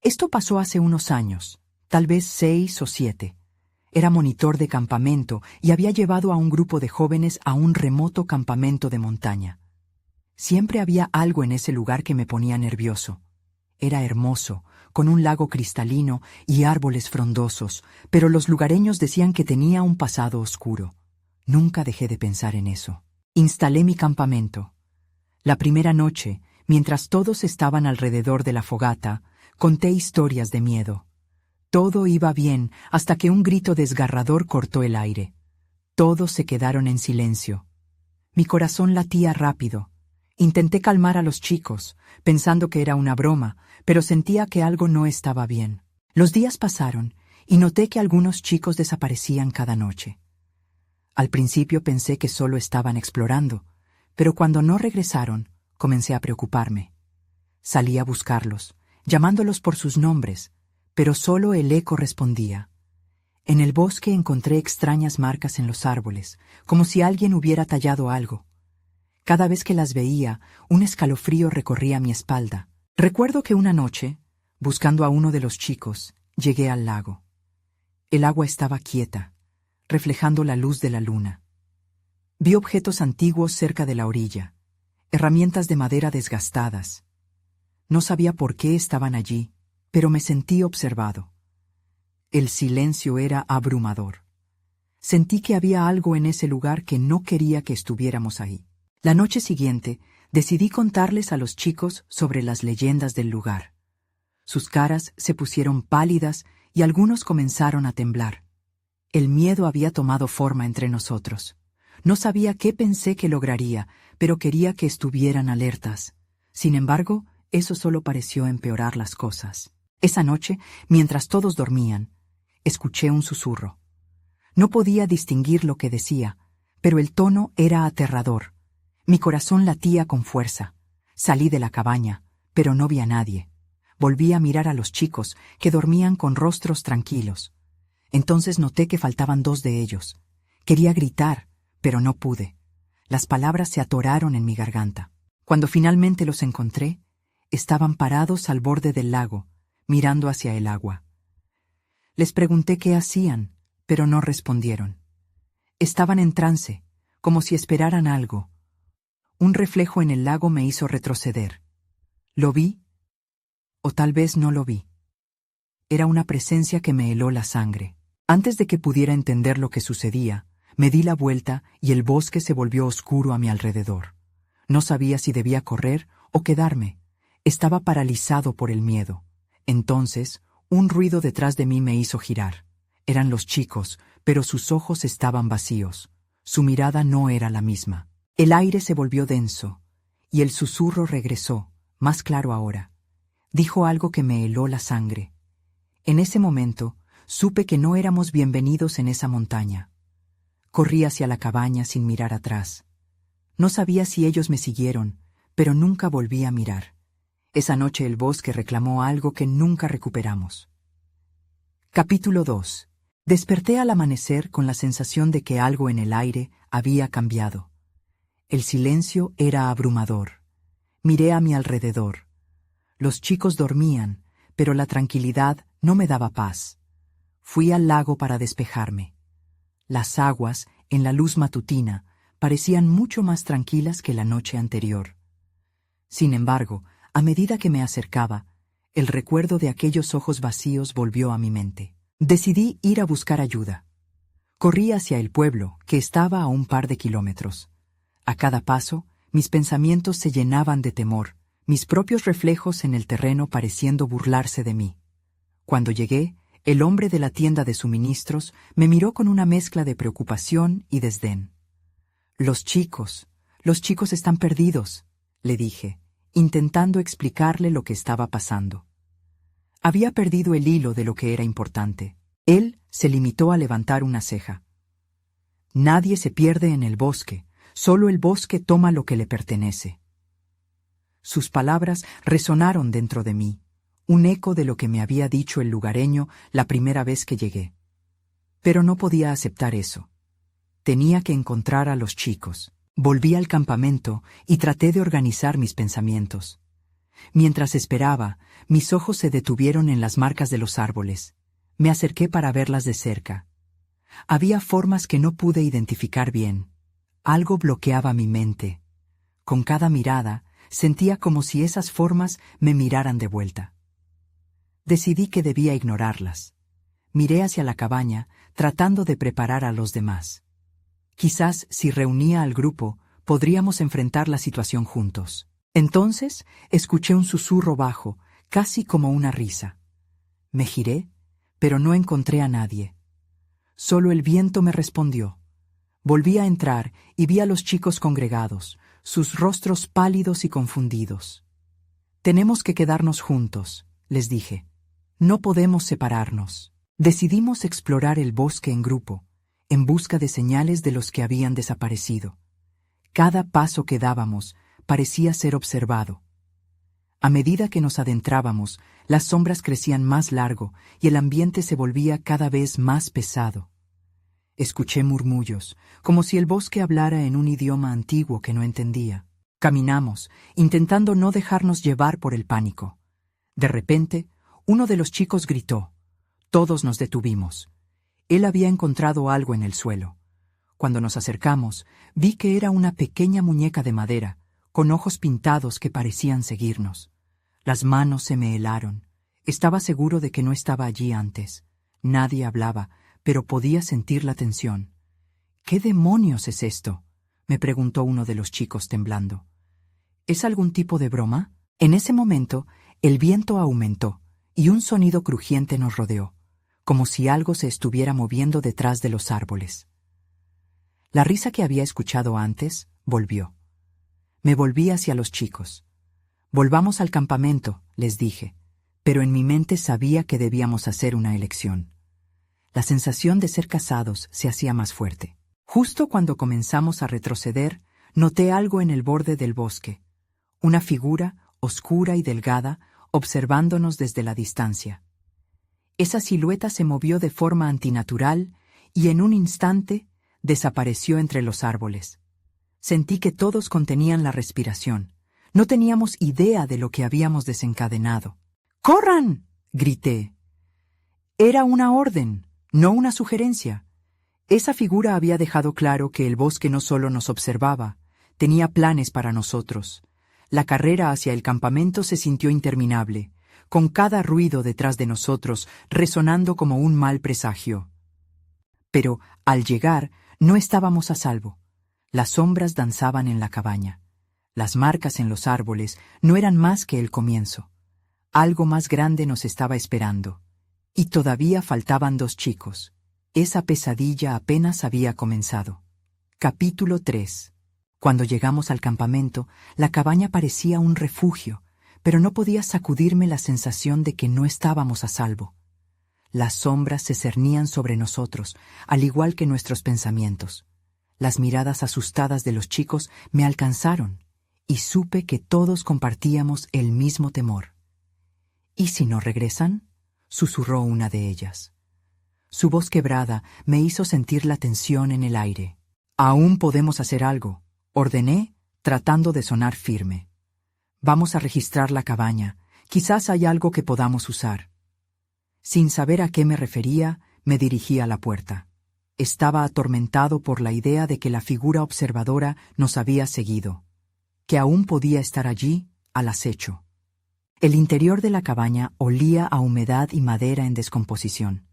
Esto pasó hace unos años, tal vez 6 o 7. Era monitor de campamento y había llevado a un grupo de jóvenes a un remoto campamento de montaña. Siempre había algo en ese lugar que me ponía nervioso. Era hermoso, con un lago cristalino y árboles frondosos, pero los lugareños decían que tenía un pasado oscuro. Nunca dejé de pensar en eso. Instalé mi campamento. La primera noche, mientras todos estaban alrededor de la fogata, conté historias de miedo. Todo iba bien hasta que un grito desgarrador cortó el aire. Todos se quedaron en silencio. Mi corazón latía rápido. Intenté calmar a los chicos, pensando que era una broma, pero sentía que algo no estaba bien. Los días pasaron y noté que algunos chicos desaparecían cada noche. Al principio pensé que solo estaban explorando, pero cuando no regresaron, comencé a preocuparme. Salí a buscarlos, llamándolos por sus nombres, pero solo el eco respondía. En el bosque encontré extrañas marcas en los árboles, como si alguien hubiera tallado algo. Cada vez que las veía, un escalofrío recorría mi espalda. Recuerdo que una noche, buscando a uno de los chicos, llegué al lago. El agua estaba quieta, reflejando la luz de la luna. Vi objetos antiguos cerca de la orilla, herramientas de madera desgastadas. No sabía por qué estaban allí, pero me sentí observado. El silencio era abrumador. Sentí que había algo en ese lugar que no quería que estuviéramos ahí. La noche siguiente, decidí contarles a los chicos sobre las leyendas del lugar. Sus caras se pusieron pálidas y algunos comenzaron a temblar. El miedo había tomado forma entre nosotros. No sabía qué pensé que lograría, pero quería que estuvieran alertas. Sin embargo, eso solo pareció empeorar las cosas. Esa noche, mientras todos dormían, escuché un susurro. No podía distinguir lo que decía, pero el tono era aterrador. Mi corazón latía con fuerza. Salí de la cabaña, pero no vi a nadie. Volví a mirar a los chicos, que dormían con rostros tranquilos. Entonces noté que faltaban 2 de ellos. Quería gritar, pero no pude. Las palabras se atoraron en mi garganta. Cuando finalmente los encontré, estaban parados al borde del lago, mirando hacia el agua. Les pregunté qué hacían, pero no respondieron. Estaban en trance, como si esperaran algo. Un reflejo en el lago me hizo retroceder. ¿Lo vi? O tal vez no lo vi. Era una presencia que me heló la sangre. Antes de que pudiera entender lo que sucedía, me di la vuelta y el bosque se volvió oscuro a mi alrededor. No sabía si debía correr o quedarme. Estaba paralizado por el miedo. Entonces, un ruido detrás de mí me hizo girar. Eran los chicos, pero sus ojos estaban vacíos. Su mirada no era la misma. El aire se volvió denso, y el susurro regresó, más claro ahora. Dijo algo que me heló la sangre. En ese momento, supe que no éramos bienvenidos en esa montaña. Corrí hacia la cabaña sin mirar atrás. No sabía si ellos me siguieron, pero nunca volví a mirar. Esa noche el bosque reclamó algo que nunca recuperamos. Capítulo 2. Desperté al amanecer con la sensación de que algo en el aire había cambiado. El silencio era abrumador. Miré a mi alrededor. Los chicos dormían, pero la tranquilidad no me daba paz. Fui al lago para despejarme. Las aguas, en la luz matutina, parecían mucho más tranquilas que la noche anterior. Sin embargo, a medida que me acercaba, el recuerdo de aquellos ojos vacíos volvió a mi mente. Decidí ir a buscar ayuda. Corrí hacia el pueblo, que estaba a un par de kilómetros. A cada paso, mis pensamientos se llenaban de temor, mis propios reflejos en el terreno pareciendo burlarse de mí. Cuando llegué, el hombre de la tienda de suministros me miró con una mezcla de preocupación y desdén. Los chicos están perdidos, le dije, intentando explicarle lo que estaba pasando. Había perdido el hilo de lo que era importante. Él se limitó a levantar una ceja. Nadie se pierde en el bosque, solo el bosque toma lo que le pertenece. Sus palabras resonaron dentro de mí, un eco de lo que me había dicho el lugareño la primera vez que llegué. Pero no podía aceptar eso. Tenía que encontrar a los chicos. Volví al campamento y traté de organizar mis pensamientos. Mientras esperaba, mis ojos se detuvieron en las marcas de los árboles. Me acerqué para verlas de cerca. Había formas que no pude identificar bien. Algo bloqueaba mi mente. Con cada mirada, sentía como si esas formas me miraran de vuelta. Decidí que debía ignorarlas. Miré hacia la cabaña, tratando de preparar a los demás. Quizás, si reunía al grupo, podríamos enfrentar la situación juntos. Entonces, escuché un susurro bajo, casi como una risa. Me giré, pero no encontré a nadie. Solo el viento me respondió. Volví a entrar y vi a los chicos congregados, sus rostros pálidos y confundidos. «Tenemos que quedarnos juntos», les dije. «No podemos separarnos». Decidimos explorar el bosque en grupo, en busca de señales de los que habían desaparecido. Cada paso que dábamos parecía ser observado. A medida que nos adentrábamos, las sombras crecían más largo y el ambiente se volvía cada vez más pesado. Escuché murmullos, como si el bosque hablara en un idioma antiguo que no entendía. Caminamos, intentando no dejarnos llevar por el pánico. De repente, uno de los chicos gritó. Todos nos detuvimos. Él había encontrado algo en el suelo. Cuando nos acercamos, vi que era una pequeña muñeca de madera, con ojos pintados que parecían seguirnos. Las manos se me helaron. Estaba seguro de que no estaba allí antes. Nadie hablaba, pero podía sentir la tensión. «¿Qué demonios es esto?», me preguntó uno de los chicos temblando. «¿Es algún tipo de broma?». En ese momento, el viento aumentó y un sonido crujiente nos rodeó, como si algo se estuviera moviendo detrás de los árboles. La risa que había escuchado antes volvió. Me volví hacia los chicos. «Volvamos al campamento», les dije, pero en mi mente sabía que debíamos hacer una elección. La sensación de ser casados se hacía más fuerte. Justo cuando comenzamos a retroceder, noté algo en el borde del bosque. Una figura, oscura y delgada, observándonos desde la distancia. Esa silueta se movió de forma antinatural y en un instante desapareció entre los árboles. Sentí que todos contenían la respiración. No teníamos idea de lo que habíamos desencadenado. «¡Corran!», grité. Era una orden, no una sugerencia. Esa figura había dejado claro que el bosque no solo nos observaba, tenía planes para nosotros. La carrera hacia el campamento se sintió interminable, con cada ruido detrás de nosotros resonando como un mal presagio. Pero, al llegar, no estábamos a salvo. Las sombras danzaban en la cabaña. Las marcas en los árboles no eran más que el comienzo. Algo más grande nos estaba esperando. Y todavía faltaban 2 chicos. Esa pesadilla apenas había comenzado. Capítulo 3. Cuando llegamos al campamento, la cabaña parecía un refugio, pero no podía sacudirme la sensación de que no estábamos a salvo. Las sombras se cernían sobre nosotros, al igual que nuestros pensamientos. Las miradas asustadas de los chicos me alcanzaron, y supe que todos compartíamos el mismo temor. «¿Y si no regresan?», susurró una de ellas. Su voz quebrada me hizo sentir la tensión en el aire. «Aún podemos hacer algo», ordené, tratando de sonar firme. «Vamos a registrar la cabaña. Quizás hay algo que podamos usar». Sin saber a qué me refería, me dirigí a la puerta. Estaba atormentado por la idea de que la figura observadora nos había seguido, que aún podía estar allí, al acecho. El interior de la cabaña olía a humedad y madera en descomposición.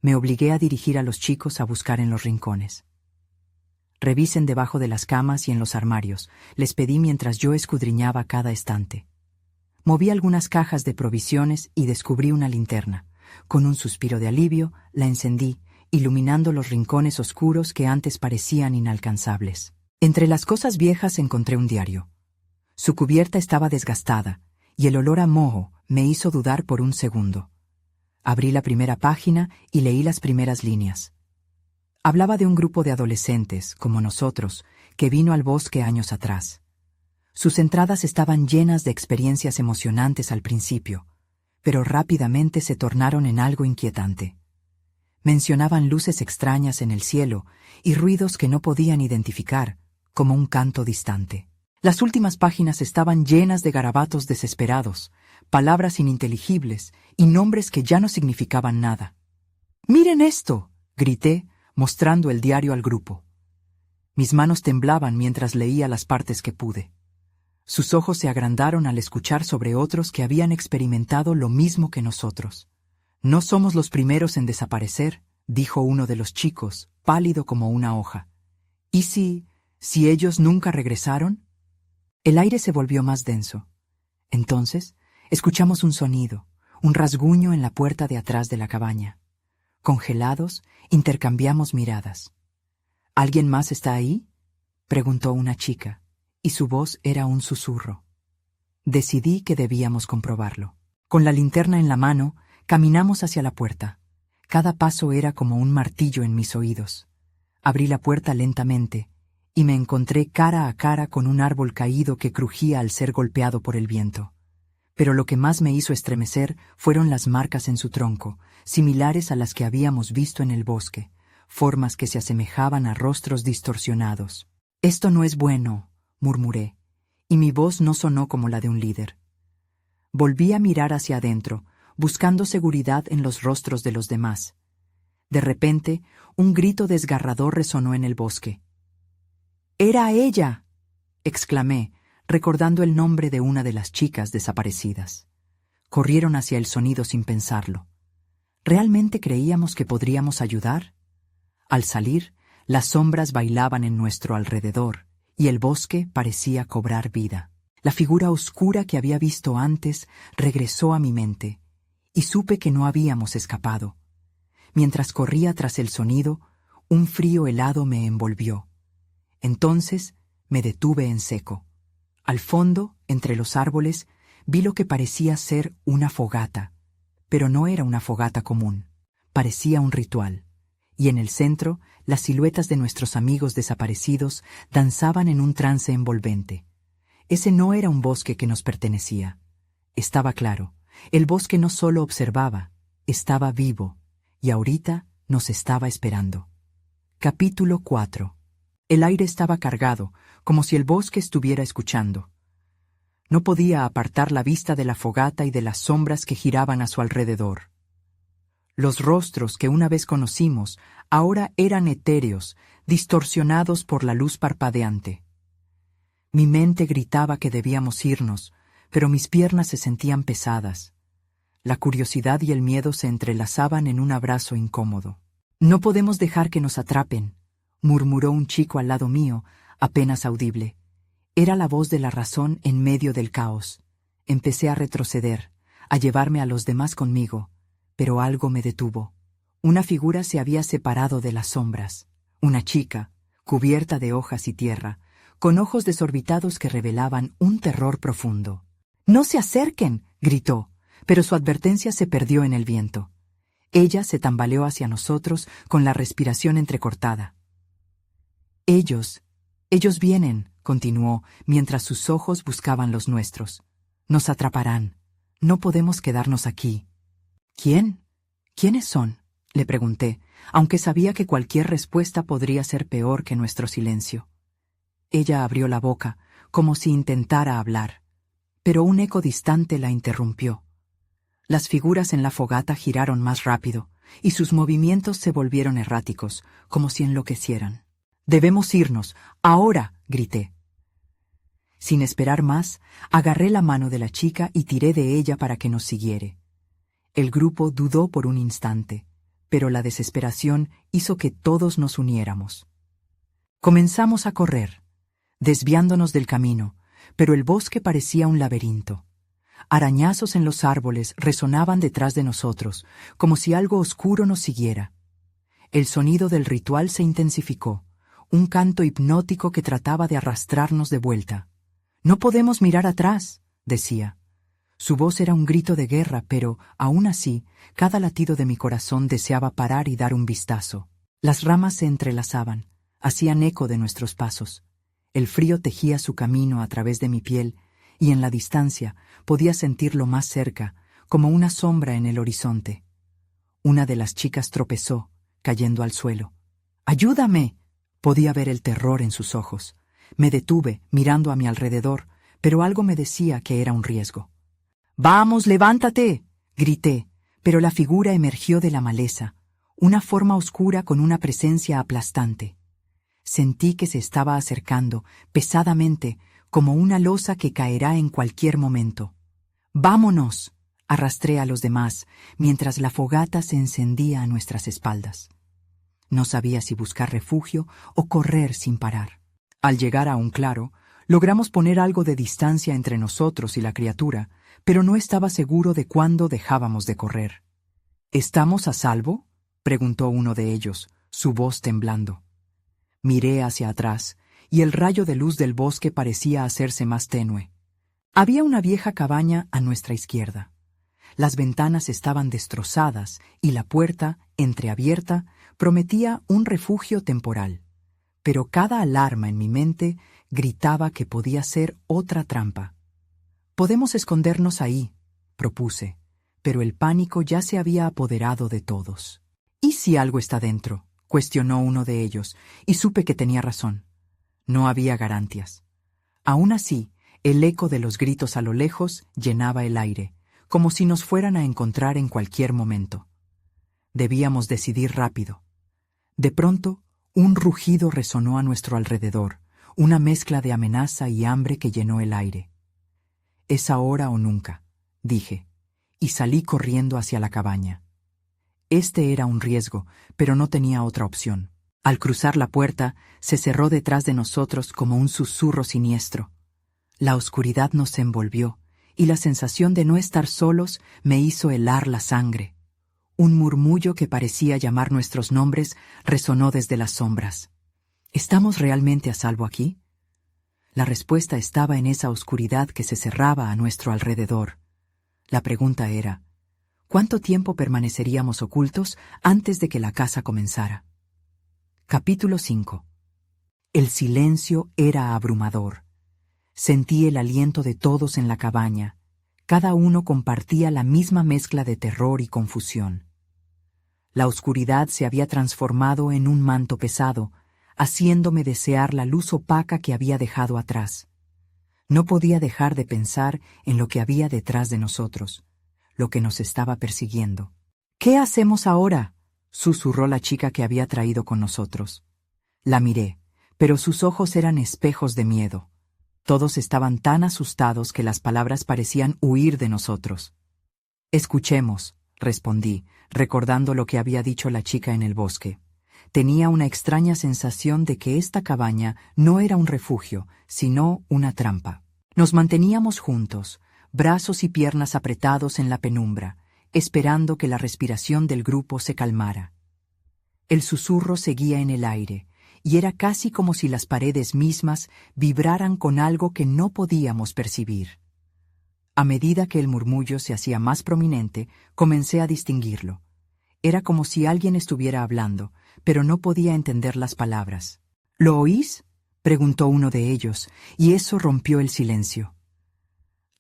Me obligué a dirigir a los chicos a buscar en los rincones. «Revisen debajo de las camas y en los armarios», les pedí mientras yo escudriñaba cada estante. Moví algunas cajas de provisiones y descubrí una linterna. Con un suspiro de alivio, la encendí, iluminando los rincones oscuros que antes parecían inalcanzables. Entre las cosas viejas encontré un diario. Su cubierta estaba desgastada, y el olor a moho me hizo dudar por un segundo. Abrí la primera página y leí las primeras líneas. Hablaba de un grupo de adolescentes, como nosotros, que vino al bosque años atrás. Sus entradas estaban llenas de experiencias emocionantes al principio, pero rápidamente se tornaron en algo inquietante. Mencionaban luces extrañas en el cielo y ruidos que no podían identificar, como un canto distante. Las últimas páginas estaban llenas de garabatos desesperados, palabras ininteligibles y nombres que ya no significaban nada. «¡Miren esto!», grité, mostrando el diario al grupo. Mis manos temblaban mientras leía las partes que pude. Sus ojos se agrandaron al escuchar sobre otros que habían experimentado lo mismo que nosotros. «No somos los primeros en desaparecer», dijo uno de los chicos, pálido como una hoja. «¿Y si ellos nunca regresaron?». El aire se volvió más denso. Entonces, escuchamos un sonido, un rasguño en la puerta de atrás de la cabaña. Congelados, intercambiamos miradas. «¿Alguien más está ahí?», preguntó una chica, y su voz era un susurro. Decidí que debíamos comprobarlo. Con la linterna en la mano, caminamos hacia la puerta. Cada paso era como un martillo en mis oídos. Abrí la puerta lentamente, y me encontré cara a cara con un árbol caído que crujía al ser golpeado por el viento. Pero lo que más me hizo estremecer fueron las marcas en su tronco, similares a las que habíamos visto en el bosque, formas que se asemejaban a rostros distorsionados. «Esto no es bueno», murmuré, y mi voz no sonó como la de un líder. Volví a mirar hacia adentro, buscando seguridad en los rostros de los demás. De repente, un grito desgarrador resonó en el bosque. «¡Era ella!», exclamé, recordando el nombre de una de las chicas desaparecidas. Corrieron hacia el sonido sin pensarlo. ¿Realmente creíamos que podríamos ayudar? Al salir, las sombras bailaban en nuestro alrededor, y el bosque parecía cobrar vida. La figura oscura que había visto antes regresó a mi mente, y supe que no habíamos escapado. Mientras corría tras el sonido, un frío helado me envolvió. Entonces me detuve en seco. Al fondo, entre los árboles, vi lo que parecía ser una fogata, pero no era una fogata común. Parecía un ritual, y en el centro, las siluetas de nuestros amigos desaparecidos danzaban en un trance envolvente. Ese no era un bosque que nos pertenecía. Estaba claro, el bosque no solo observaba, estaba vivo, y ahorita nos estaba esperando. Capítulo 4. El aire estaba cargado, como si el bosque estuviera escuchando. No podía apartar la vista de la fogata y de las sombras que giraban a su alrededor. Los rostros que una vez conocimos ahora eran etéreos, distorsionados por la luz parpadeante. Mi mente gritaba que debíamos irnos, pero mis piernas se sentían pesadas. La curiosidad y el miedo se entrelazaban en un abrazo incómodo. «No podemos dejar que nos atrapen», murmuró un chico al lado mío, apenas audible. Era la voz de la razón en medio del caos. Empecé a retroceder, a llevarme a los demás conmigo, pero algo me detuvo. Una figura se había separado de las sombras. Una chica, cubierta de hojas y tierra, con ojos desorbitados que revelaban un terror profundo. «¡No se acerquen!», gritó, pero su advertencia se perdió en el viento. Ella se tambaleó hacia nosotros con la respiración entrecortada. Ellos vienen», continuó, mientras sus ojos buscaban los nuestros. «Nos atraparán. No podemos quedarnos aquí». «¿Quién? ¿Quiénes son?», le pregunté, aunque sabía que cualquier respuesta podría ser peor que nuestro silencio. Ella abrió la boca, como si intentara hablar, pero un eco distante la interrumpió. Las figuras en la fogata giraron más rápido, y sus movimientos se volvieron erráticos, como si enloquecieran. «Debemos irnos, ahora», grité. Sin esperar más, agarré la mano de la chica y tiré de ella para que nos siguiere. El grupo dudó por un instante, pero la desesperación hizo que todos nos uniéramos. Comenzamos a correr, desviándonos del camino, pero el bosque parecía un laberinto. Arañazos en los árboles resonaban detrás de nosotros, como si algo oscuro nos siguiera. El sonido del ritual se intensificó, un canto hipnótico que trataba de arrastrarnos de vuelta. «No podemos mirar atrás», decía. Su voz era un grito de guerra, pero, aún así, cada latido de mi corazón deseaba parar y dar un vistazo. Las ramas se entrelazaban, hacían eco de nuestros pasos. El frío tejía su camino a través de mi piel, y en la distancia podía sentirlo más cerca, como una sombra en el horizonte. Una de las chicas tropezó, cayendo al suelo. «¡Ayúdame!», podía ver el terror en sus ojos. Me detuve, mirando a mi alrededor, pero algo me decía que era un riesgo. «¡Vamos, levántate!», grité, pero la figura emergió de la maleza, una forma oscura con una presencia aplastante. Sentí que se estaba acercando, pesadamente, como una losa que caerá en cualquier momento. «¡Vámonos!», arrastré a los demás, mientras la fogata se encendía a nuestras espaldas. No sabía si buscar refugio o correr sin parar. Al llegar a un claro, logramos poner algo de distancia entre nosotros y la criatura, pero no estaba seguro de cuándo dejábamos de correr. «¿Estamos a salvo?», preguntó uno de ellos, su voz temblando. Miré hacia atrás, y el rayo de luz del bosque parecía hacerse más tenue. Había una vieja cabaña a nuestra izquierda. Las ventanas estaban destrozadas y la puerta, entreabierta, prometía un refugio temporal. Pero cada alarma en mi mente gritaba que podía ser otra trampa. «Podemos escondernos ahí», propuse, pero el pánico ya se había apoderado de todos. «¿Y si algo está dentro?», cuestionó uno de ellos, y supe que tenía razón. No había garantías. Aún así, el eco de los gritos a lo lejos llenaba el aire, como si nos fueran a encontrar en cualquier momento. Debíamos decidir rápido. De pronto, un rugido resonó a nuestro alrededor, una mezcla de amenaza y hambre que llenó el aire. «Es ahora o nunca», dije, y salí corriendo hacia la cabaña. Este era un riesgo, pero no tenía otra opción. Al cruzar la puerta, se cerró detrás de nosotros como un susurro siniestro. La oscuridad nos envolvió, y la sensación de no estar solos me hizo helar la sangre. Un murmullo que parecía llamar nuestros nombres resonó desde las sombras. ¿Estamos realmente a salvo aquí? La respuesta estaba en esa oscuridad que se cerraba a nuestro alrededor. La pregunta era, ¿cuánto tiempo permaneceríamos ocultos antes de que la caza comenzara? Capítulo 5. El silencio era abrumador. Sentí el aliento de todos en la cabaña. Cada uno compartía la misma mezcla de terror y confusión. La oscuridad se había transformado en un manto pesado, haciéndome desear la luz opaca que había dejado atrás. No podía dejar de pensar en lo que había detrás de nosotros, lo que nos estaba persiguiendo. «¿Qué hacemos ahora?», susurró la chica que había traído con nosotros. La miré, pero sus ojos eran espejos de miedo. Todos estaban tan asustados que las palabras parecían huir de nosotros. «Escuchemos», respondí, recordando lo que había dicho la chica en el bosque. Tenía una extraña sensación de que esta cabaña no era un refugio, sino una trampa. Nos manteníamos juntos, brazos y piernas apretados en la penumbra, esperando que la respiración del grupo se calmara. El susurro seguía en el aire, y era casi como si las paredes mismas vibraran con algo que no podíamos percibir. A medida que el murmullo se hacía más prominente, comencé a distinguirlo. Era como si alguien estuviera hablando, pero no podía entender las palabras. «¿Lo oís?», preguntó uno de ellos, y eso rompió el silencio.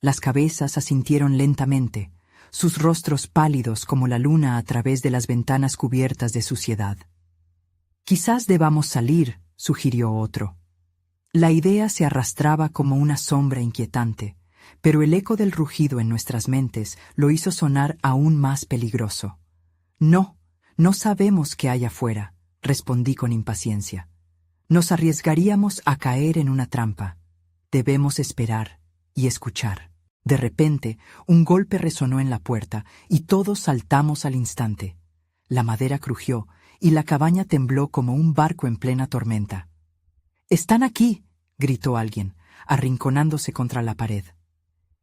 Las cabezas asintieron lentamente, sus rostros pálidos como la luna a través de las ventanas cubiertas de suciedad. «Quizás debamos salir», sugirió otro. La idea se arrastraba como una sombra inquietante, pero el eco del rugido en nuestras mentes lo hizo sonar aún más peligroso. «No, no sabemos qué hay afuera», respondí con impaciencia. «Nos arriesgaríamos a caer en una trampa. Debemos esperar y escuchar». De repente, un golpe resonó en la puerta y todos saltamos al instante. La madera crujió y la cabaña tembló como un barco en plena tormenta. «¡Están aquí!», gritó alguien, arrinconándose contra la pared.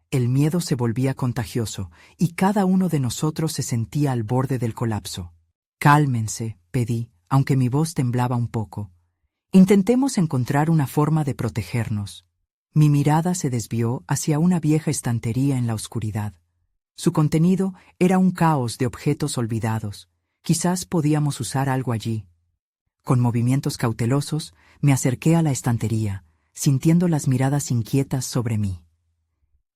El miedo se volvía contagioso y cada uno de nosotros se sentía al borde del colapso. «Cálmense», pedí, aunque mi voz temblaba un poco. «Intentemos encontrar una forma de protegernos». Mi mirada se desvió hacia una vieja estantería en la oscuridad. Su contenido era un caos de objetos olvidados. Quizás podíamos usar algo allí. Con movimientos cautelosos, me acerqué a la estantería, sintiendo las miradas inquietas sobre mí.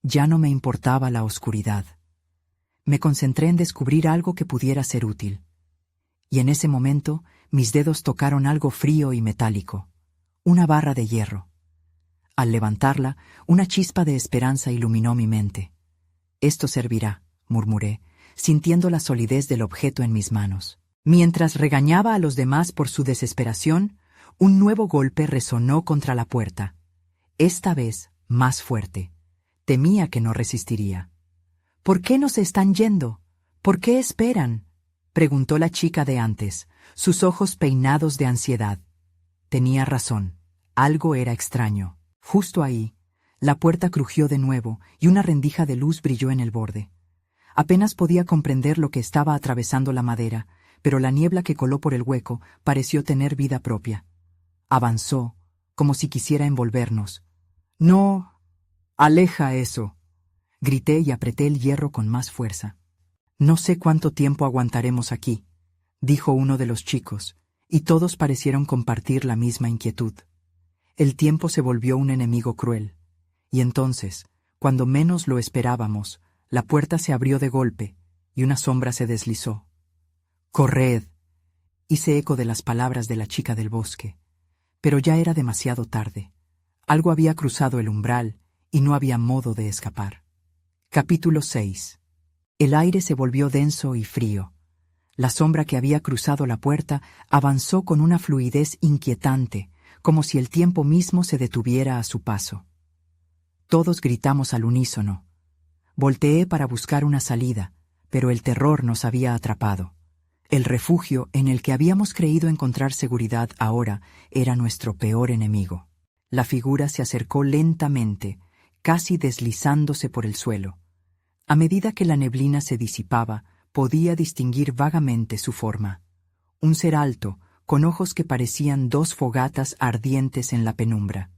Ya no me importaba la oscuridad. Me concentré en descubrir algo que pudiera ser útil. Y en ese momento, mis dedos tocaron algo frío y metálico, una barra de hierro. Al levantarla, una chispa de esperanza iluminó mi mente. «Esto servirá», murmuré, sintiendo la solidez del objeto en mis manos. Mientras regañaba a los demás por su desesperación, un nuevo golpe resonó contra la puerta. Esta vez, más fuerte. Temía que no resistiría. «¿Por qué no se están yendo? ¿Por qué esperan?», preguntó la chica de antes, sus ojos peinados de ansiedad. Tenía razón. Algo era extraño. Justo ahí, la puerta crujió de nuevo y una rendija de luz brilló en el borde. Apenas podía comprender lo que estaba atravesando la madera, pero la niebla que coló por el hueco pareció tener vida propia. Avanzó, como si quisiera envolvernos. «No, aleja eso», grité y apreté el hierro con más fuerza. «No sé cuánto tiempo aguantaremos aquí», dijo uno de los chicos, y todos parecieron compartir la misma inquietud. El tiempo se volvió un enemigo cruel, y entonces, cuando menos lo esperábamos, la puerta se abrió de golpe y una sombra se deslizó. «Corred», hice eco de las palabras de la chica del bosque, pero ya era demasiado tarde. Algo había cruzado el umbral y no había modo de escapar. Capítulo 6. El aire se volvió denso y frío. La sombra que había cruzado la puerta avanzó con una fluidez inquietante, como si el tiempo mismo se detuviera a su paso. Todos gritamos al unísono. Volteé para buscar una salida, pero el terror nos había atrapado. El refugio en el que habíamos creído encontrar seguridad ahora era nuestro peor enemigo. La figura se acercó lentamente, casi deslizándose por el suelo. A medida que la neblina se disipaba, podía distinguir vagamente su forma. Un ser alto, con ojos que parecían dos fogatas ardientes en la penumbra.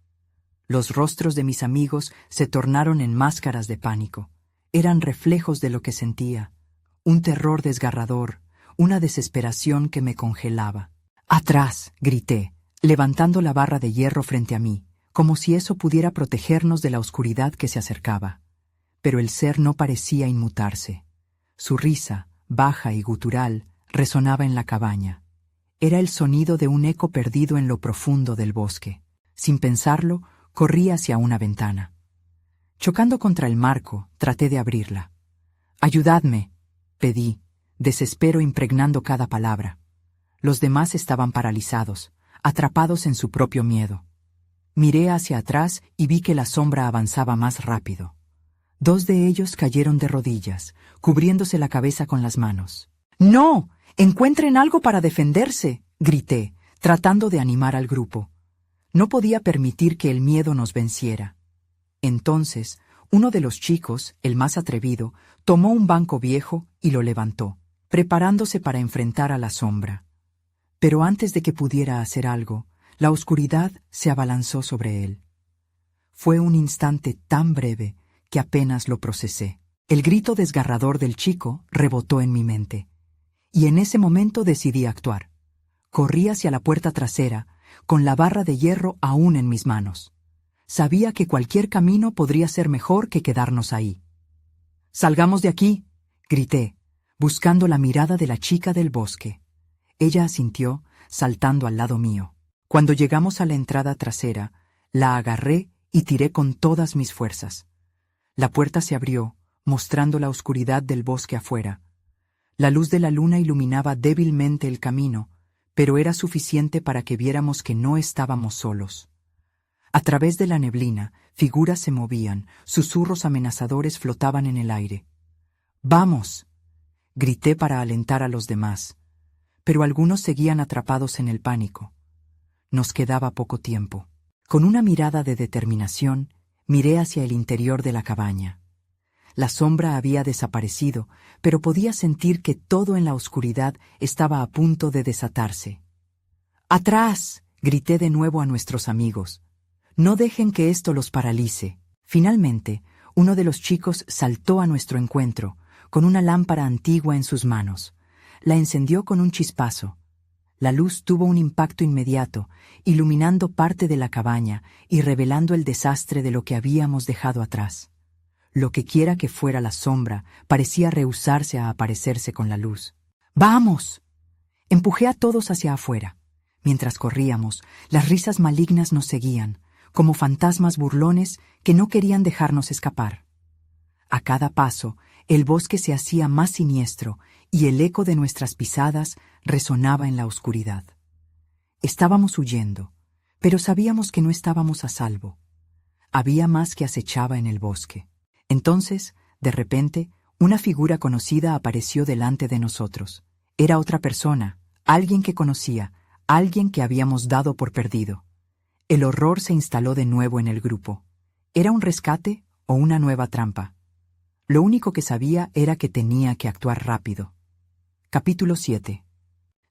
Los rostros de mis amigos se tornaron en máscaras de pánico. Eran reflejos de lo que sentía. Un terror desgarrador, una desesperación que me congelaba. «¡Atrás!», grité, levantando la barra de hierro frente a mí, como si eso pudiera protegernos de la oscuridad que se acercaba. Pero el ser no parecía inmutarse. Su risa, baja y gutural, resonaba en la cabaña. Era el sonido de un eco perdido en lo profundo del bosque. Sin pensarlo, corrí hacia una ventana. Chocando contra el marco, traté de abrirla. «Ayudadme», pedí, desespero impregnando cada palabra. Los demás estaban paralizados, atrapados en su propio miedo. Miré hacia atrás y vi que la sombra avanzaba más rápido. 2 de ellos cayeron de rodillas, cubriéndose la cabeza con las manos. «¡No! ¡Encuentren algo para defenderse!», grité, tratando de animar al grupo. No podía permitir que el miedo nos venciera. Entonces, uno de los chicos, el más atrevido, tomó un banco viejo y lo levantó, preparándose para enfrentar a la sombra. Pero antes de que pudiera hacer algo, la oscuridad se abalanzó sobre él. Fue un instante tan breve que apenas lo procesé. El grito desgarrador del chico rebotó en mi mente, y en ese momento decidí actuar. Corrí hacia la puerta trasera, con la barra de hierro aún en mis manos. Sabía que cualquier camino podría ser mejor que quedarnos ahí. «¡Salgamos de aquí!», grité, buscando la mirada de la chica del bosque. Ella asintió, saltando al lado mío. Cuando llegamos a la entrada trasera, la agarré y tiré con todas mis fuerzas. La puerta se abrió, mostrando la oscuridad del bosque afuera. La luz de la luna iluminaba débilmente el camino, pero era suficiente para que viéramos que no estábamos solos. A través de la neblina, figuras se movían, susurros amenazadores flotaban en el aire. «¡Vamos!», grité para alentar a los demás, pero algunos seguían atrapados en el pánico. Nos quedaba poco tiempo. Con una mirada de determinación, miré hacia el interior de la cabaña. La sombra había desaparecido, pero podía sentir que todo en la oscuridad estaba a punto de desatarse. «¡Atrás!», grité de nuevo a nuestros amigos. «No dejen que esto los paralice». Finalmente, uno de los chicos saltó a nuestro encuentro, con una lámpara antigua en sus manos. La encendió con un chispazo. La luz tuvo un impacto inmediato, iluminando parte de la cabaña y revelando el desastre de lo que habíamos dejado atrás. Lo que quiera que fuera la sombra parecía rehusarse a aparecerse con la luz. «¡Vamos!». Empujé a todos hacia afuera. Mientras corríamos, las risas malignas nos seguían, como fantasmas burlones que no querían dejarnos escapar. A cada paso, el bosque se hacía más siniestro y el eco de nuestras pisadas resonaba en la oscuridad. Estábamos huyendo, pero sabíamos que no estábamos a salvo. Había más que acechaba en el bosque. Entonces, de repente, una figura conocida apareció delante de nosotros. Era otra persona, alguien que conocía, alguien que habíamos dado por perdido. El horror se instaló de nuevo en el grupo. ¿Era un rescate o una nueva trampa? Lo único que sabía era que tenía que actuar rápido. Capítulo 7.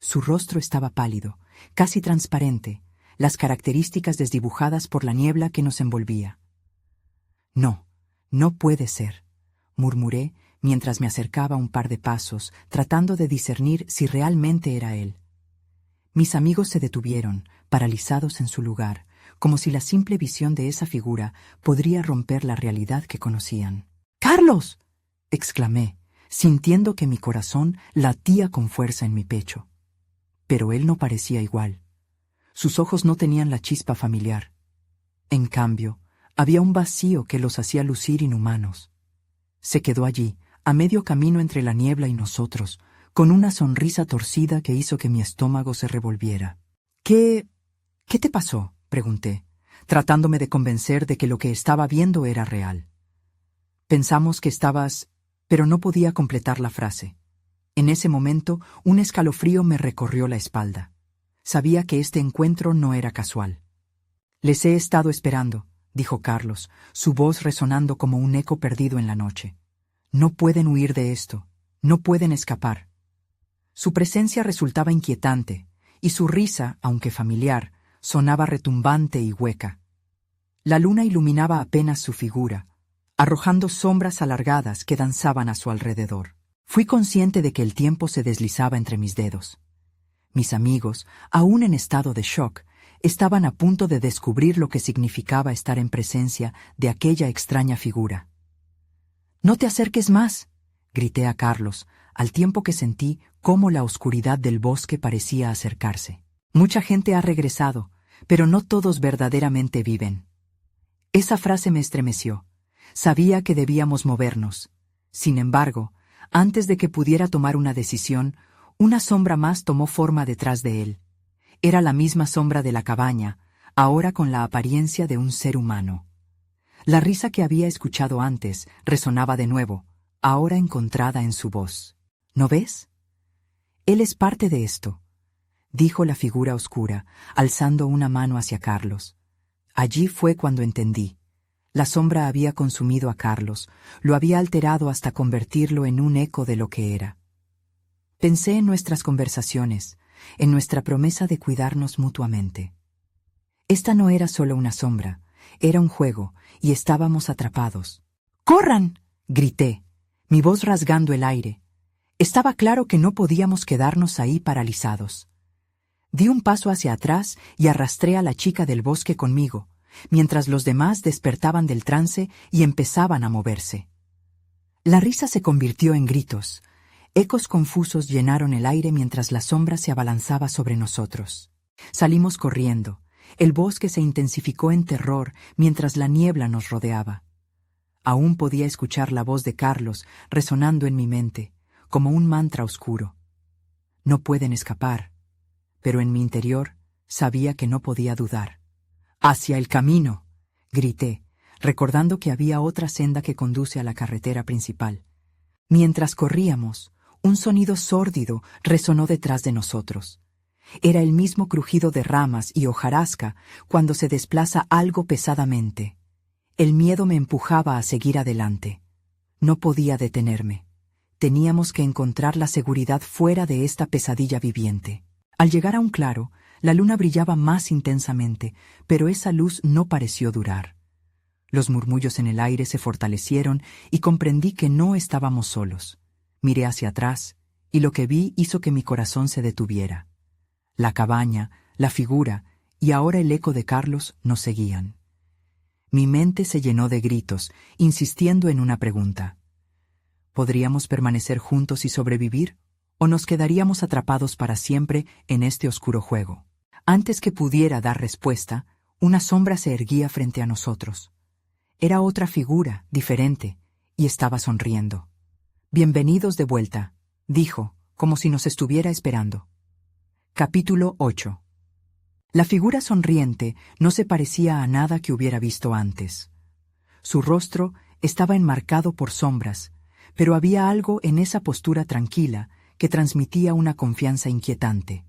Su rostro estaba pálido, casi transparente, las características desdibujadas por la niebla que nos envolvía. No, no puede ser, murmuré mientras me acercaba un par de pasos, tratando de discernir si realmente era él. Mis amigos se detuvieron, paralizados en su lugar, como si la simple visión de esa figura podría romper la realidad que conocían. ¡Carlos!, exclamé, sintiendo que mi corazón latía con fuerza en mi pecho. Pero él no parecía igual. Sus ojos no tenían la chispa familiar. En cambio, había un vacío que los hacía lucir inhumanos. Se quedó allí, a medio camino entre la niebla y nosotros, con una sonrisa torcida que hizo que mi estómago se revolviera. ¿Qué te pasó?, pregunté, tratándome de convencer de que lo que estaba viendo era real. Pensamos que estabas... pero no podía completar la frase. En ese momento, un escalofrío me recorrió la espalda. Sabía que este encuentro no era casual. Les he estado esperando, dijo Carlos, su voz resonando como un eco perdido en la noche. No pueden huir de esto, no pueden escapar. Su presencia resultaba inquietante, y su risa, aunque familiar, sonaba retumbante y hueca. La luna iluminaba apenas su figura, arrojando sombras alargadas que danzaban a su alrededor. Fui consciente de que el tiempo se deslizaba entre mis dedos. Mis amigos, aún en estado de shock, estaban a punto de descubrir lo que significaba estar en presencia de aquella extraña figura. «¡No te acerques más!», grité a Carlos, al tiempo que sentí cómo la oscuridad del bosque parecía acercarse. Mucha gente ha regresado, pero no todos verdaderamente viven. Esa frase me estremeció. Sabía que debíamos movernos. Sin embargo, antes de que pudiera tomar una decisión, una sombra más tomó forma detrás de él. Era la misma sombra de la cabaña, ahora con la apariencia de un ser humano. La risa que había escuchado antes resonaba de nuevo, ahora encontrada en su voz. ¿No ves? Él es parte de esto, dijo la figura oscura, alzando una mano hacia Carlos. Allí fue cuando entendí. La sombra había consumido a Carlos, lo había alterado hasta convertirlo en un eco de lo que era. Pensé en nuestras conversaciones, en nuestra promesa de cuidarnos mutuamente. Esta no era solo una sombra, era un juego, y estábamos atrapados. ¡Corran!, grité, mi voz rasgando el aire. Estaba claro que no podíamos quedarnos ahí paralizados. Di un paso hacia atrás y arrastré a la chica del bosque conmigo, mientras los demás despertaban del trance y empezaban a moverse. La risa se convirtió en gritos. Ecos confusos llenaron el aire mientras la sombra se abalanzaba sobre nosotros. Salimos corriendo. El bosque se intensificó en terror mientras la niebla nos rodeaba. Aún podía escuchar la voz de Carlos resonando en mi mente, como un mantra oscuro. No pueden escapar, pero en mi interior sabía que no podía dudar. «¡Hacia el camino!», grité, recordando que había otra senda que conduce a la carretera principal. Mientras corríamos, un sonido sórdido resonó detrás de nosotros. Era el mismo crujido de ramas y hojarasca cuando se desplaza algo pesadamente. El miedo me empujaba a seguir adelante. No podía detenerme. Teníamos que encontrar la seguridad fuera de esta pesadilla viviente. Al llegar a un claro, la luna brillaba más intensamente, pero esa luz no pareció durar. Los murmullos en el aire se fortalecieron y comprendí que no estábamos solos. Miré hacia atrás, y lo que vi hizo que mi corazón se detuviera. La cabaña, la figura y ahora el eco de Carlos nos seguían. Mi mente se llenó de gritos, insistiendo en una pregunta. ¿Podríamos permanecer juntos y sobrevivir? ¿O nos quedaríamos atrapados para siempre en este oscuro juego? Antes que pudiera dar respuesta, Una sombra se erguía frente a nosotros. Era otra figura, diferente, y estaba sonriendo. «Bienvenidos de vuelta», dijo, como si nos estuviera esperando. Capítulo 8. La figura sonriente no se parecía a nada que hubiera visto antes. Su rostro estaba enmarcado por sombras, pero había algo en esa postura tranquila que transmitía una confianza inquietante.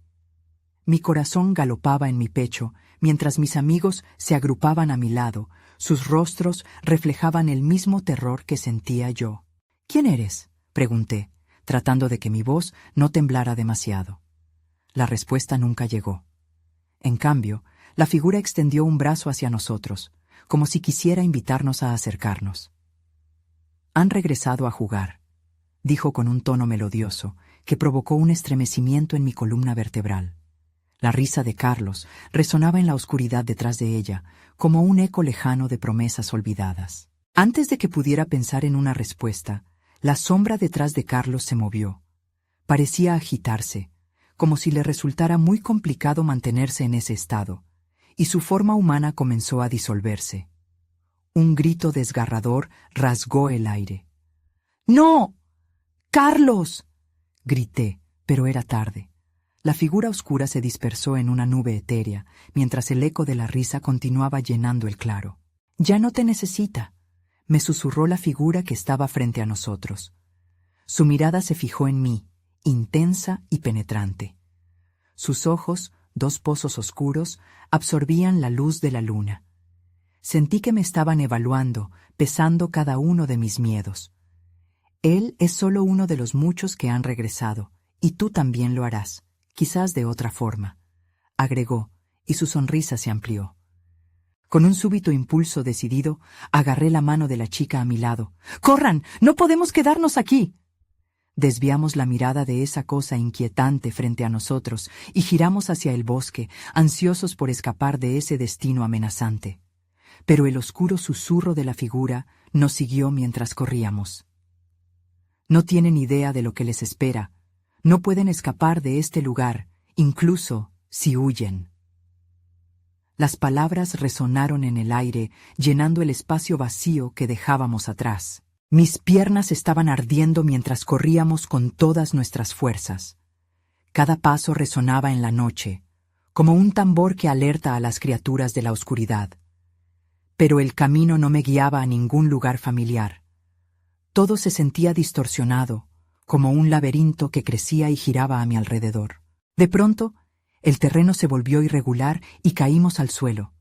Mi corazón galopaba en mi pecho mientras mis amigos se agrupaban a mi lado. Sus rostros reflejaban el mismo terror que sentía yo. «¿Quién eres?», pregunté, tratando de que mi voz no temblara demasiado. La respuesta nunca llegó. En cambio, la figura extendió un brazo hacia nosotros, como si quisiera invitarnos a acercarnos. «Han regresado a jugar», dijo con un tono melodioso que provocó un estremecimiento en mi columna vertebral. La risa de Carlos resonaba en la oscuridad detrás de ella, como un eco lejano de promesas olvidadas. Antes de que pudiera pensar en una respuesta, la sombra detrás de Carlos se movió. Parecía agitarse, como si le resultara muy complicado mantenerse en ese estado, y su forma humana comenzó a disolverse. Un grito desgarrador rasgó el aire. «¡No! ¡Carlos!», grité, pero era tarde. La figura oscura se dispersó en una nube etérea, mientras el eco de la risa continuaba llenando el claro. «Ya no te necesita», me susurró la figura que estaba frente a nosotros. Su mirada se fijó en mí, intensa y penetrante. Sus ojos, dos pozos oscuros, absorbían la luz de la luna. Sentí que me estaban evaluando, pesando cada uno de mis miedos. «Él es solo uno de los muchos que han regresado, y tú también lo harás, quizás de otra forma», agregó, y su sonrisa se amplió. Con un súbito impulso decidido, agarré la mano de la chica a mi lado. «¡Corran! ¡No podemos quedarnos aquí!». Desviamos la mirada de esa cosa inquietante frente a nosotros y giramos hacia el bosque, ansiosos por escapar de ese destino amenazante. Pero el oscuro susurro de la figura nos siguió mientras corríamos. «No tienen idea de lo que les espera. No pueden escapar de este lugar, incluso si huyen». Las palabras resonaron en el aire, llenando el espacio vacío que dejábamos atrás. Mis piernas estaban ardiendo mientras corríamos con todas nuestras fuerzas. Cada paso resonaba en la noche, como un tambor que alerta a las criaturas de la oscuridad. Pero el camino no me guiaba a ningún lugar familiar. Todo se sentía distorsionado, como un laberinto que crecía y giraba a mi alrededor. De pronto, el terreno se volvió irregular y caímos al suelo.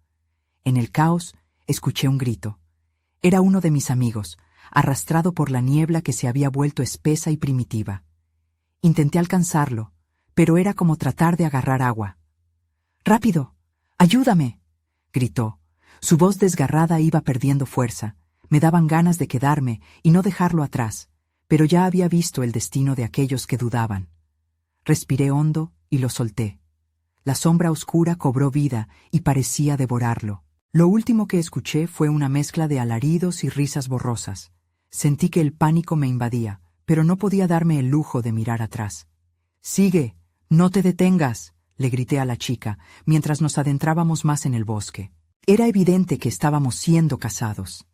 En el caos, escuché un grito. Era uno de mis amigos, arrastrado por la niebla que se había vuelto espesa y primitiva. Intenté alcanzarlo, pero era como tratar de agarrar agua. «¡Rápido! ¡Ayúdame!», gritó. Su voz desgarrada iba perdiendo fuerza. Me daban ganas de quedarme y no dejarlo atrás, pero ya había visto el destino de aquellos que dudaban. Respiré hondo y lo solté. La sombra oscura cobró vida y parecía devorarlo. Lo último que escuché fue una mezcla de alaridos y risas borrosas. Sentí que el pánico me invadía, pero no podía darme el lujo de mirar atrás. «¡Sigue! ¡No te detengas!», le grité a la chica, mientras nos adentrábamos más en el bosque. Era evidente que estábamos siendo cazados.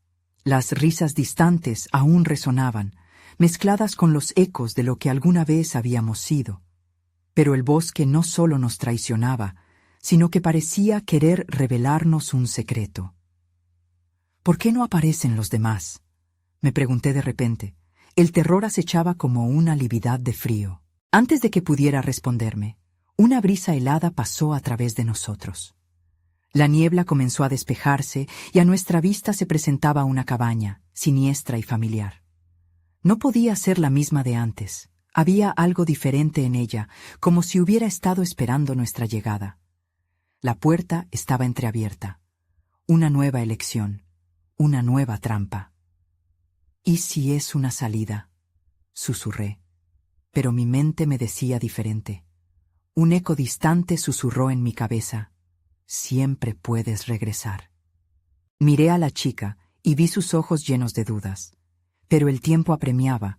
Las risas distantes aún resonaban, mezcladas con los ecos de lo que alguna vez habíamos sido. Pero el bosque no solo nos traicionaba, sino que parecía querer revelarnos un secreto. «¿Por qué no aparecen los demás?», me pregunté de repente. El terror acechaba como una lividad de frío. Antes de que pudiera responderme, una brisa helada pasó a través de nosotros. La niebla comenzó a despejarse y a nuestra vista se presentaba una cabaña, siniestra y familiar. No podía ser la misma de antes. Había algo diferente en ella, como si hubiera estado esperando nuestra llegada. La puerta estaba entreabierta. Una nueva elección, una nueva trampa. «¿Y si es una salida?», susurré. Pero mi mente me decía diferente. Un eco distante susurró en mi cabeza: «Siempre puedes regresar». Miré a la chica y vi sus ojos llenos de dudas. Pero el tiempo apremiaba.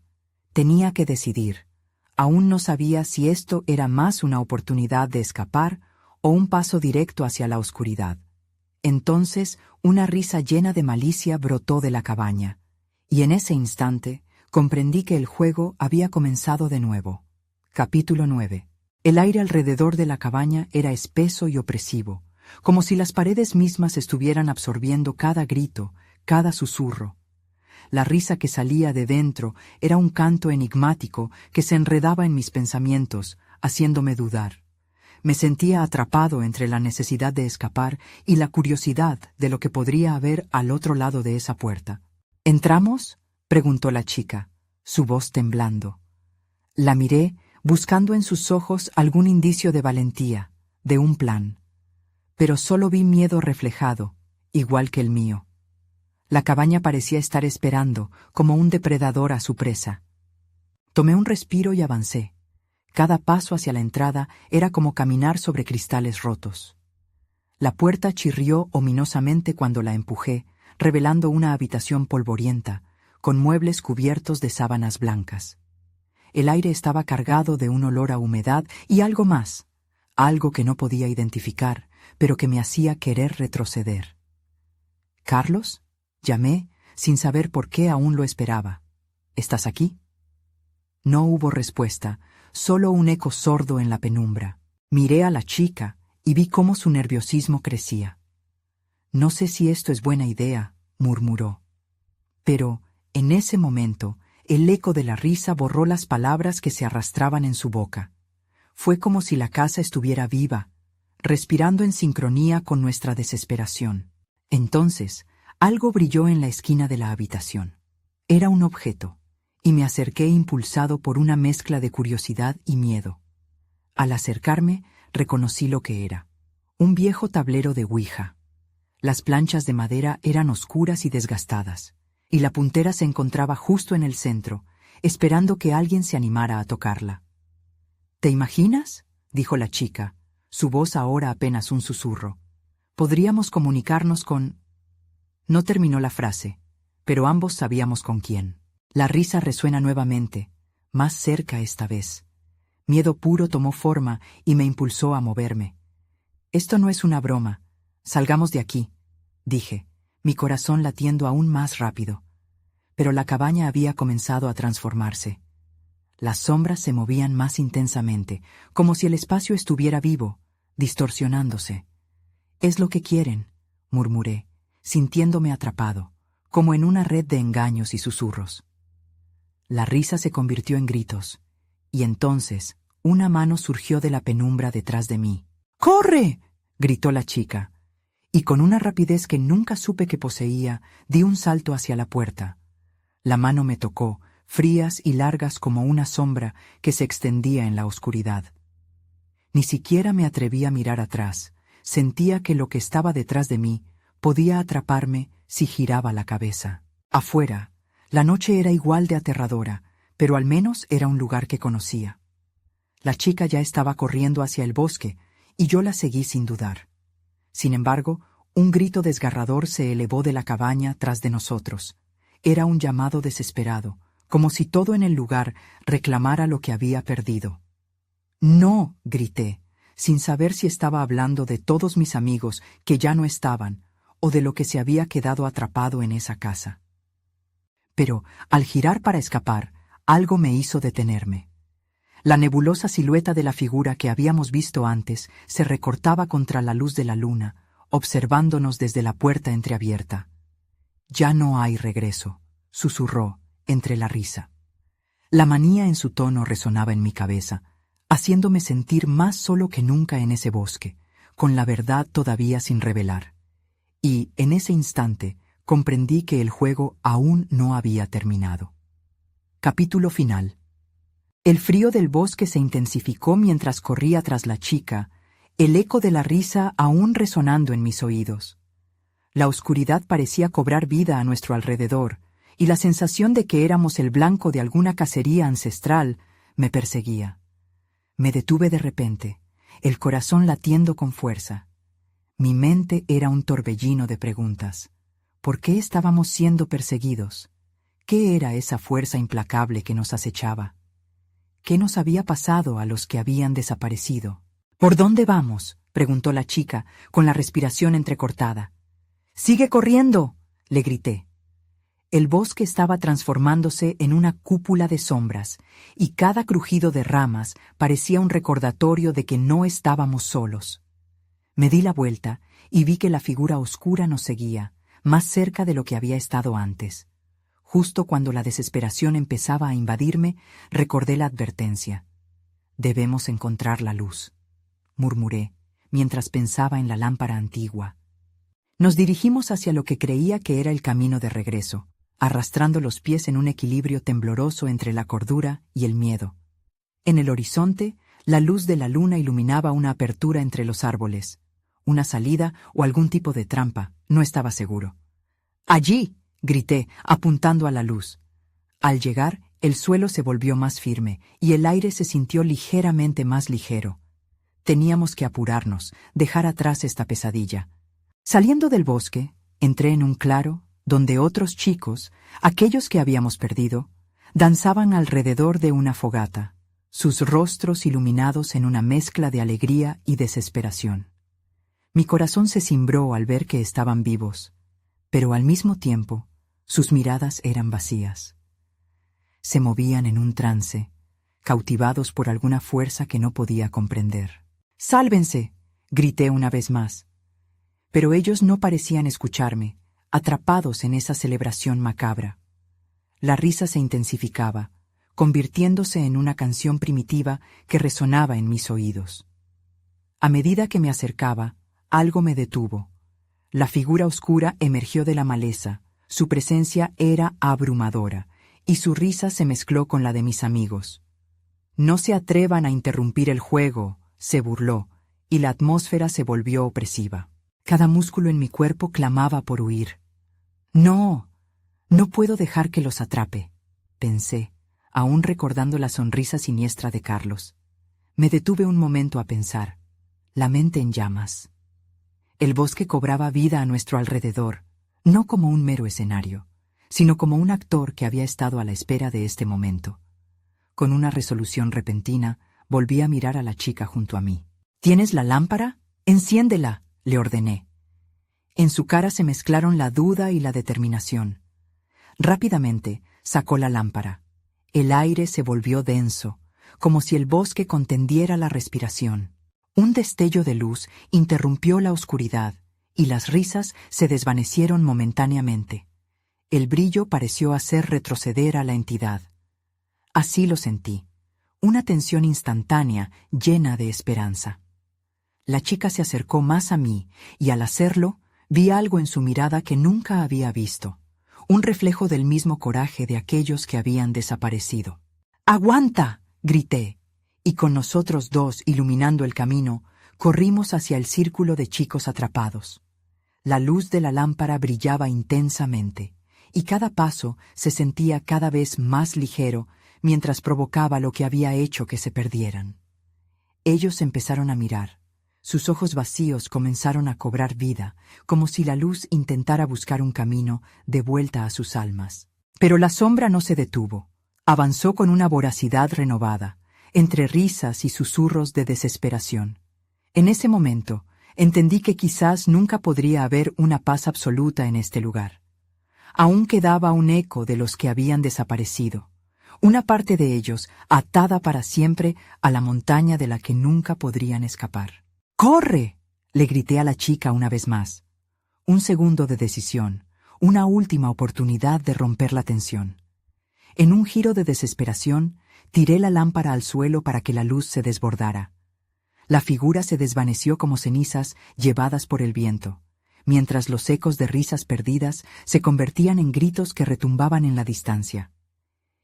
Tenía que decidir. Aún no sabía si esto era más una oportunidad de escapar o un paso directo hacia la oscuridad. Entonces una risa llena de malicia brotó de la cabaña, y en ese instante comprendí que el juego había comenzado de nuevo. Capítulo 9. El aire alrededor de la cabaña era espeso y opresivo, como si las paredes mismas estuvieran absorbiendo cada grito, cada susurro. La risa que salía de dentro era un canto enigmático que se enredaba en mis pensamientos, haciéndome dudar. Me sentía atrapado entre la necesidad de escapar y la curiosidad de lo que podría haber al otro lado de esa puerta. ¿Entramos?, preguntó la chica, su voz temblando. La miré, buscando en sus ojos algún indicio de valentía, de un plan. Pero solo vi miedo reflejado, igual que el mío. La cabaña parecía estar esperando, como un depredador a su presa. Tomé un respiro y avancé. Cada paso hacia la entrada era como caminar sobre cristales rotos. La puerta chirrió ominosamente cuando la empujé, revelando una habitación polvorienta, con muebles cubiertos de sábanas blancas. El aire estaba cargado de un olor a humedad y algo más, algo que no podía identificar, pero que me hacía querer retroceder. «¿Carlos?», llamé, sin saber por qué aún lo esperaba. «¿Estás aquí?». No hubo respuesta, solo un eco sordo en la penumbra. Miré a la chica y vi cómo su nerviosismo crecía. «No sé si esto es buena idea», murmuró. Pero, en ese momento, el eco de la risa borró las palabras que se arrastraban en su boca. Fue como si la casa estuviera viva, respirando en sincronía con nuestra desesperación. Entonces, algo brilló en la esquina de la habitación. Era un objeto, y me acerqué impulsado por una mezcla de curiosidad y miedo. Al acercarme, reconocí lo que era: un viejo tablero de Ouija. Las planchas de madera eran oscuras y desgastadas, y la puntera se encontraba justo en el centro, esperando que alguien se animara a tocarla. «¿Te imaginas?», dijo la chica, su voz ahora apenas un susurro. «Podríamos comunicarnos con…». No terminó la frase, pero ambos sabíamos con quién. La risa resuena nuevamente, más cerca esta vez. Miedo puro tomó forma y me impulsó a moverme. «Esto no es una broma. Salgamos de aquí», dije, mi corazón latiendo aún más rápido. Pero la cabaña había comenzado a transformarse. Las sombras se movían más intensamente, como si el espacio estuviera vivo, distorsionándose. «Es lo que quieren», murmuré, sintiéndome atrapado, como en una red de engaños y susurros. La risa se convirtió en gritos, y entonces una mano surgió de la penumbra detrás de mí. «¡Corre!», gritó la chica, y con una rapidez que nunca supe que poseía, di un salto hacia la puerta. La mano me tocó, frías y largas como una sombra que se extendía en la oscuridad. Ni siquiera me atreví a mirar atrás. Sentía que lo que estaba detrás de mí podía atraparme si giraba la cabeza. Afuera, la noche era igual de aterradora, pero al menos era un lugar que conocía. La chica ya estaba corriendo hacia el bosque, y yo la seguí sin dudar. Sin embargo, un grito desgarrador se elevó de la cabaña tras de nosotros. Era un llamado desesperado, como si todo en el lugar reclamara lo que había perdido. «¡No!», grité, sin saber si estaba hablando de todos mis amigos que ya no estaban, o de lo que se había quedado atrapado en esa casa. Pero, al girar para escapar, algo me hizo detenerme. La nebulosa silueta de la figura que habíamos visto antes se recortaba contra la luz de la luna, observándonos desde la puerta entreabierta. «Ya no hay regreso», susurró, entre la risa. La manía en su tono resonaba en mi cabeza, haciéndome sentir más solo que nunca en ese bosque, con la verdad todavía sin revelar. Y, en ese instante, comprendí que el juego aún no había terminado. Capítulo final. El frío del bosque se intensificó mientras corría tras la chica, el eco de la risa aún resonando en mis oídos. La oscuridad parecía cobrar vida a nuestro alrededor, y la sensación de que éramos el blanco de alguna cacería ancestral me perseguía. Me detuve de repente, el corazón latiendo con fuerza. Mi mente era un torbellino de preguntas. ¿Por qué estábamos siendo perseguidos? ¿Qué era esa fuerza implacable que nos acechaba? ¿Qué nos había pasado a los que habían desaparecido? «¿Por dónde vamos?», preguntó la chica, con la respiración entrecortada. —¡Sigue corriendo! —le grité. El bosque estaba transformándose en una cúpula de sombras, y cada crujido de ramas parecía un recordatorio de que no estábamos solos. Me di la vuelta y vi que la figura oscura nos seguía, más cerca de lo que había estado antes. Justo cuando la desesperación empezaba a invadirme, recordé la advertencia. «Debemos encontrar la luz», murmuré, mientras pensaba en la lámpara antigua. Nos dirigimos hacia lo que creía que era el camino de regreso, arrastrando los pies en un equilibrio tembloroso entre la cordura y el miedo. En el horizonte, la luz de la luna iluminaba una apertura entre los árboles. Una salida o algún tipo de trampa, no estaba seguro. «¡Allí!», grité, apuntando a la luz. Al llegar, el suelo se volvió más firme y el aire se sintió ligeramente más ligero. Teníamos que apurarnos, dejar atrás esta pesadilla. Saliendo del bosque, entré en un claro donde otros chicos, aquellos que habíamos perdido, danzaban alrededor de una fogata, sus rostros iluminados en una mezcla de alegría y desesperación. Mi corazón se cimbró al ver que estaban vivos, pero al mismo tiempo sus miradas eran vacías. Se movían en un trance, cautivados por alguna fuerza que no podía comprender. «¡Sálvense!», grité una vez más. Pero ellos no parecían escucharme, atrapados en esa celebración macabra. La risa se intensificaba, convirtiéndose en una canción primitiva que resonaba en mis oídos. A medida que me acercaba, algo me detuvo. La figura oscura emergió de la maleza, su presencia era abrumadora, y su risa se mezcló con la de mis amigos. «No se atrevan a interrumpir el juego», se burló, y la atmósfera se volvió opresiva. Cada músculo en mi cuerpo clamaba por huir. «No, no puedo dejar que los atrape», pensé, aún recordando la sonrisa siniestra de Carlos. Me detuve un momento a pensar, la mente en llamas. El bosque cobraba vida a nuestro alrededor, no como un mero escenario, sino como un actor que había estado a la espera de este momento. Con una resolución repentina, volví a mirar a la chica junto a mí. «¿Tienes la lámpara? Enciéndela», le ordené. En su cara se mezclaron la duda y la determinación. Rápidamente sacó la lámpara. El aire se volvió denso, como si el bosque contendiera la respiración. Un destello de luz interrumpió la oscuridad, y las risas se desvanecieron momentáneamente. El brillo pareció hacer retroceder a la entidad. Así lo sentí, una tensión instantánea llena de esperanza. La chica se acercó más a mí, y al hacerlo, vi algo en su mirada que nunca había visto, un reflejo del mismo coraje de aquellos que habían desaparecido. «¡Aguanta!», grité, y con nosotros dos iluminando el camino, corrimos hacia el círculo de chicos atrapados. La luz de la lámpara brillaba intensamente, y cada paso se sentía cada vez más ligero mientras provocaba lo que había hecho que se perdieran. Ellos empezaron a mirar. Sus ojos vacíos comenzaron a cobrar vida, como si la luz intentara buscar un camino de vuelta a sus almas. Pero la sombra no se detuvo. Avanzó con una voracidad renovada, entre risas y susurros de desesperación. En ese momento, entendí que quizás nunca podría haber una paz absoluta en este lugar. Aún quedaba un eco de los que habían desaparecido, una parte de ellos atada para siempre a la montaña de la que nunca podrían escapar. «¡Corre!», le grité a la chica una vez más. Un segundo de decisión, una última oportunidad de romper la tensión. En un giro de desesperación, tiré la lámpara al suelo para que la luz se desbordara. La figura se desvaneció como cenizas llevadas por el viento, mientras los ecos de risas perdidas se convertían en gritos que retumbaban en la distancia.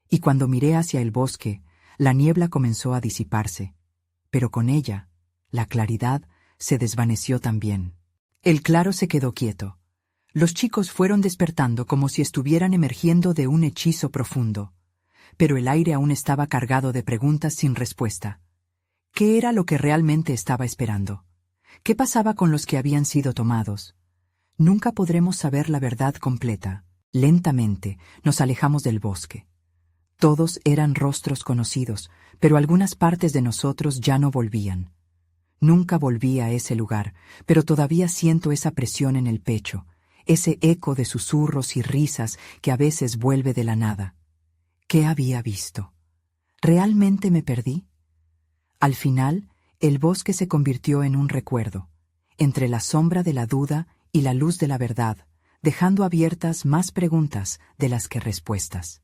Y cuando miré hacia el bosque, la niebla comenzó a disiparse, pero con ella, la claridad se desvaneció también. El claro se quedó quieto. Los chicos fueron despertando como si estuvieran emergiendo de un hechizo profundo, pero el aire aún estaba cargado de preguntas sin respuesta. ¿Qué era lo que realmente estaba esperando? ¿Qué pasaba con los que habían sido tomados? Nunca podremos saber la verdad completa. Lentamente nos alejamos del bosque. Todos eran rostros conocidos, pero algunas partes de nosotros ya no volvían. Nunca volví a ese lugar, pero todavía siento esa presión en el pecho, ese eco de susurros y risas que a veces vuelve de la nada. ¿Qué había visto? ¿Realmente me perdí? Al final, el bosque se convirtió en un recuerdo, entre la sombra de la duda y la luz de la verdad, dejando abiertas más preguntas de las que respuestas.